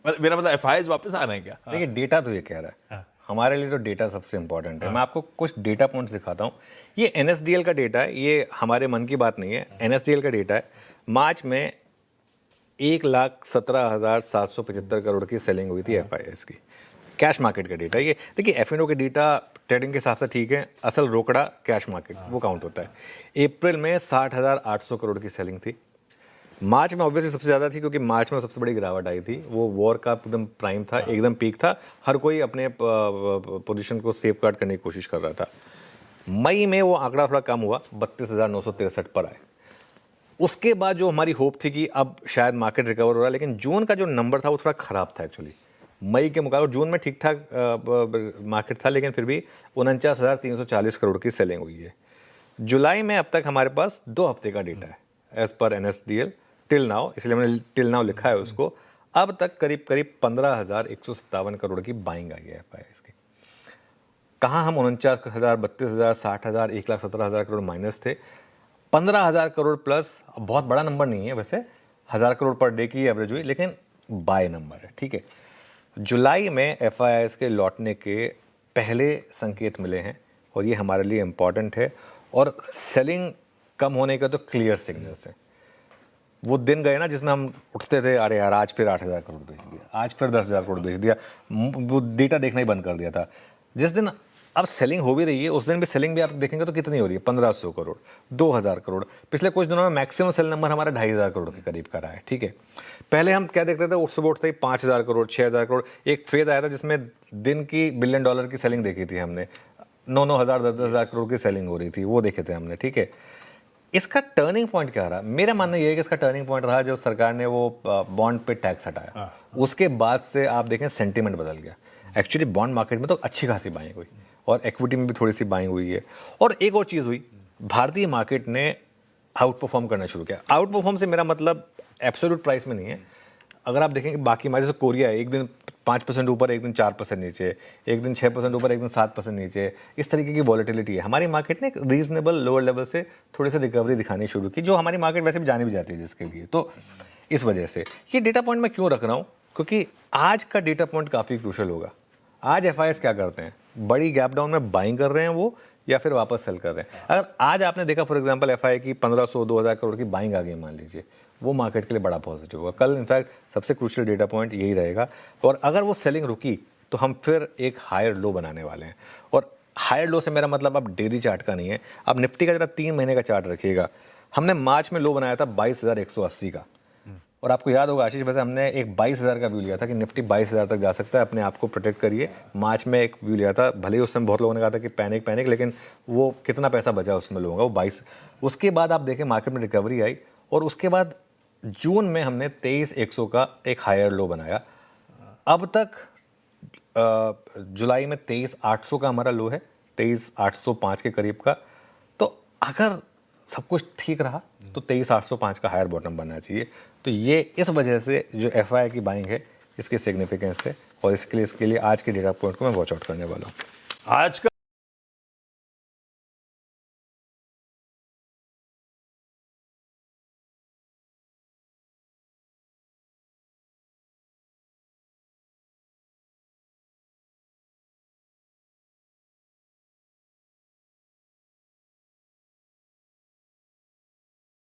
मेरा मतलब एफआईआईज वापस आ रहे हैं क्या? देखिए डेटा तो ये कह रहा है, हमारे लिए तो डेटा सबसे इंपॉर्टेंट है। मैं आपको कुछ डेटा पॉइंट्स दिखाता हूँ। ये एनएसडीएल का डेटा है, ये हमारे मन की बात नहीं है, एनएसडीएल का डेटा है। मार्च में 1,17,775 करोड़ की सेलिंग हुई थी एफआईआईज की। कैश मार्केट का डेटा ये। देखिए एफएनओ के डेटा ट्रेडिंग के हिसाब से ठीक है, असल रोकड़ा कैश मार्केट वो काउंट होता है। अप्रैल में 60,800 करोड़ की सेलिंग थी। मार्च में ऑब्वियसली सबसे ज़्यादा थी क्योंकि मार्च में सबसे बड़ी गिरावट आई थी। वो वॉर का एकदम प्राइम था, एकदम पीक था, हर कोई अपने पोजीशन को सेफ गार्ड करने की कोशिश कर रहा था। मई में वो आंकड़ा थोड़ा कम हुआ, 32,963 पर आए। उसके बाद जो हमारी होप थी कि अब शायद मार्केट रिकवर हो रहा है, लेकिन जून का जो नंबर था वो थोड़ा ख़राब था एक्चुअली। मई के मुकाबले जून में ठीक ठाक मार्केट था, लेकिन फिर भी 49,340 करोड़ की सेलिंग हुई है। जुलाई में अब तक हमारे पास 2 हफ्ते का डेटा है as per NSDL till now, इसलिए मैंने टिल नाउ लिखा है उसको। अब तक करीब करीब 15,157 करोड़ की बाइंग आई है एफआईआईज की। कहाँ हम 49,000, 32,000, 60,000, 1,17,000 करोड़ माइनस थे। 15,000 करोड़ प्लस बहुत बड़ा नंबर नहीं है वैसे, 1,000 करोड़ पर डे की एवरेज हुई, लेकिन बाय नंबर है, ठीक है। जुलाई में एफआईआईज के लौटने के पहले संकेत मिले हैं और ये हमारे लिए इम्पॉर्टेंट है। और सेलिंग कम होने का तो क्लियर सिग्नल्स हैं। वो दिन गए ना जिसमें हम उठते थे, अरे यार आज फिर 8,000 करोड़ बेच दिया, आज फिर 10,000 करोड़ बेच दिया, वो डेटा देखना ही बंद कर दिया था। जिस दिन अब सेलिंग हो भी रही है, उस दिन भी सेलिंग भी आप देखेंगे तो कितनी हो रही है, 1,500 करोड़, 2,000 करोड़। पिछले कुछ दिनों में मैक्सिमम सेल नंबर हमारा 2,500 करोड़ के करीब का रहा है, ठीक है। पहले हम क्या देखते थे, सुबह उठते ही 5,000 करोड़, 6,000 करोड़। एक फेज आया था जिसमें दिन की $1 बिलियन की सेलिंग देखी थी हमने, 9,000, 10,000 करोड़ की सेलिंग हो रही थी, वो देखे थे हमने, ठीक है। इसका टर्निंग पॉइंट क्या रहा? मेरा मानना यह है कि इसका टर्निंग पॉइंट रहा जब सरकार ने वो बॉन्ड पे टैक्स हटाया। उसके बाद से आप देखें सेंटीमेंट बदल गया। एक्चुअली बॉन्ड मार्केट में तो अच्छी खासी बाइंग हुई और इक्विटी में भी थोड़ी सी बाइंग हुई है। और एक और चीज़ हुई, भारतीय मार्केट ने आउट परफॉर्म करना शुरू किया। आउट परफॉर्म से मेरा मतलब एब्सोल्यूट प्राइस में नहीं है। अगर आप देखेंगे बाकी हमारे जैसे कोरिया है, एक दिन 5% ऊपर, एक दिन 4% नीचे, एक दिन 6% ऊपर, एक दिन 7% नीचे, इस तरीके की वॉलेटिलिटी है। हमारी मार्केट ने एक रीजनेबल लोअर लेवल से थोड़ी सी रिकवरी दिखानी शुरू की, जो हमारी मार्केट वैसे भी जानी भी जाती है जिसके लिए। तो इस वजह से ये डेटा पॉइंट मैं क्यों रख रहा हूँ, क्योंकि आज का डेटा पॉइंट काफ़ी क्रूशल होगा। आज एफआईआईज क्या करते हैं, बड़ी गैप डाउन में बाइंग कर रहे हैं वो, या फिर वापस सेल कर रहे हैं। अगर आज आपने देखा फॉर एग्जांपल एफआईआई की 1,500-2,000 करोड़ की बाइंग आ गई मान लीजिए, वो मार्केट के लिए बड़ा पॉजिटिव होगा। कल इनफैक्ट सबसे क्रूशियल डेटा पॉइंट यही रहेगा। और अगर वो सेलिंग रुकी तो हम फिर एक हायर लो बनाने वाले हैं। और हायर लो से मेरा मतलब अब डेली चार्ट का नहीं है, अब निफ्टी का जरा 3 महीने का चार्ट रखिएगा। हमने मार्च में लो बनाया था 22,180 का, और आपको याद होगा आशीष, वैसे हमने एक 22,000 का व्यू लिया था कि निफ्टी 22,000 तक जा सकता है, अपने आप को प्रोटेक्ट करिए। मार्च में एक व्यू लिया था, भले ही उस समय बहुत लोगों ने कहा था कि पैनिक, लेकिन वो कितना पैसा बचा उसमें लोगों का, वो 22। उसके बाद आप देखें मार्केट में रिकवरी आई, और उसके बाद जून में हमने 23,100 का एक हायर लो बनाया। अब तक जुलाई में 23,800 का हमारा लो है, 23,805 के करीब का। तो अगर सब कुछ ठीक रहा तो 23,805 का हायर बॉटम बनना चाहिए। तो ये इस वजह से जो एफआईआई की बाइंग है इसकी सिग्निफिकेंस है, और इसके लिए आज के डेटा पॉइंट को मैं वॉच आउट करने वाला हूँ। आज का